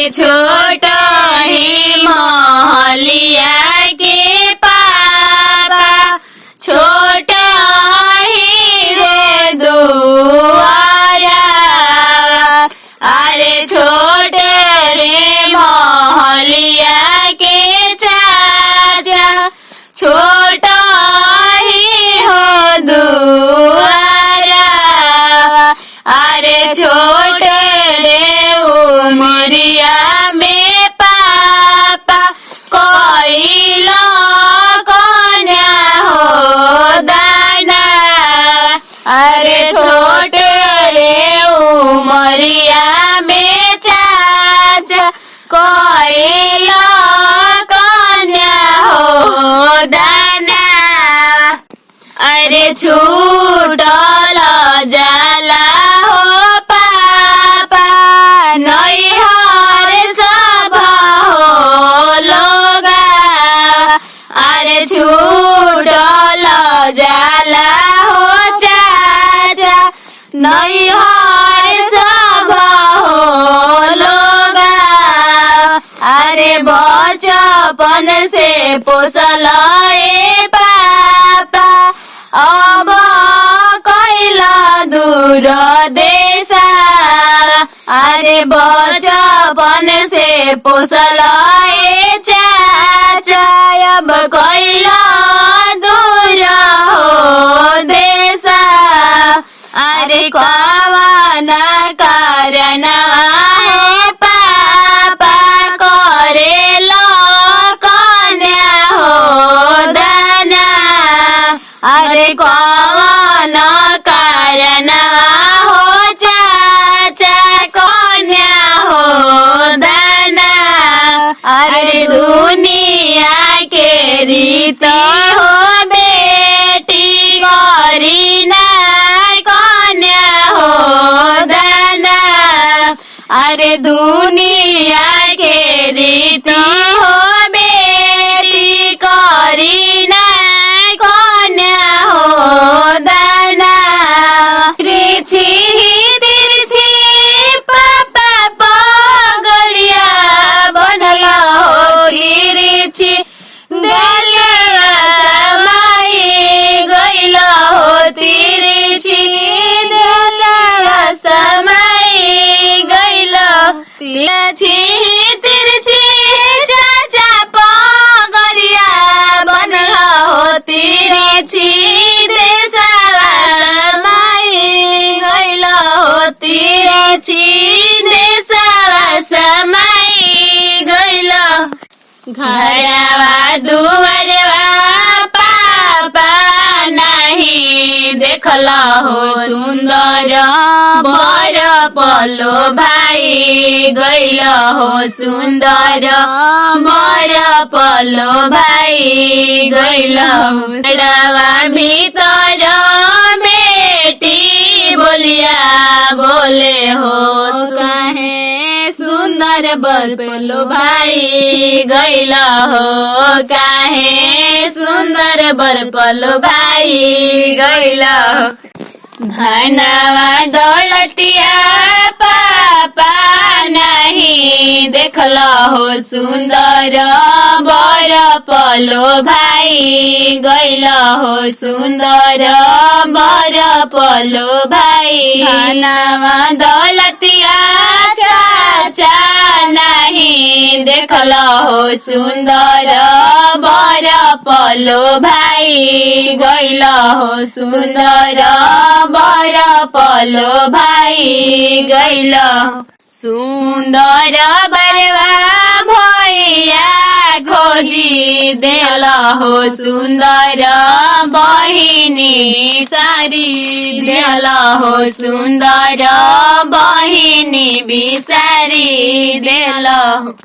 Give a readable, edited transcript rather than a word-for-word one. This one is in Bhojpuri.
छोटा ही महलिया के पापा, छोटा ही रे दुआरा। अरे छोटे रे महलिया के चाचा, छोटा ही हो दुआरा। अरे छोटे रे उमरिया में पापा, कोइला कन्या हो दाना। अरे छोटे रे उमरिया में चाचा, कोइला कन्या हो दाना। अरे छूटल जाला हो पापा, नैहर सब हो लोगा। अरे छूटल जाला हो चाचा, नैहर सब हो लोगा। अरे बचपन से पोसल ए पापा, अब कैला दूर देशा। अरे बचपन से पोसल ए चाचा, अब कैला दूर हो देशा। अरे कवन कारण है पापा, करेला कन्या हो दाना। अरे कवन कारण हो चाचा, कन्या हो दाना। अरे दुनिया के रीति हो बेटी, करीना कन्या हो दाना। अरे दुनिया के रीति हो बेटी, करीना कन्या हो दाना। तिरछी पापा पगड़िया बनला हो, तिरछी दलिया समाई गइला हो, तिरछी दलिया समाई गइला। तिरछी चाचा पगड़िया बनला हो, तिरछी देशवा समाई गइला हो, तिरछी देशवा समाई गइला। घरवा दुआरवा पापा नाही देखला हो सुंदर, बर पलो भाई गइला हो सुंदर, बर पलो भाई गइला हो। घरवा भीतर बेटी बोलिया बोले हो, कहे सुंदर बर पलो भाई गइला हो, काहे सुंदर बर पलो भाई गइला हो। धनवा दौलतिया पापा नहीं देखला हो सुंदर, बर पलो भाई गइला हो सुंदर, बर पलो भाई। धनवा दौलतिया चाचा नहीं देखला हो सुंदर, बर पलो भाई गइला हो सुंदर, बर पलो भाई गइला। सुंदर बरवा भैया खोजी देला हो सुंदर, बहिनी सारी देला हो सुंदर, बहिनी बिसारी देला हो।